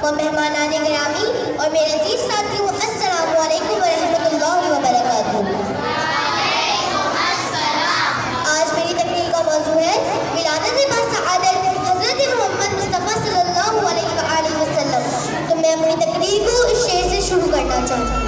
و مہمانان گرامی اور میرے عزیز ساتھیوں، السلام علیکم ورحمۃ اللہ وبرکاتہ۔ آج میری تقریر کا موضوع ہے ولادت باسعادت حضرت محمد مصطفیٰ صلی اللہ علیہ وآلہ وسلم۔ تو میں اپنی تقریر کو اس شعر سے شروع کرنا چاہوں گی۔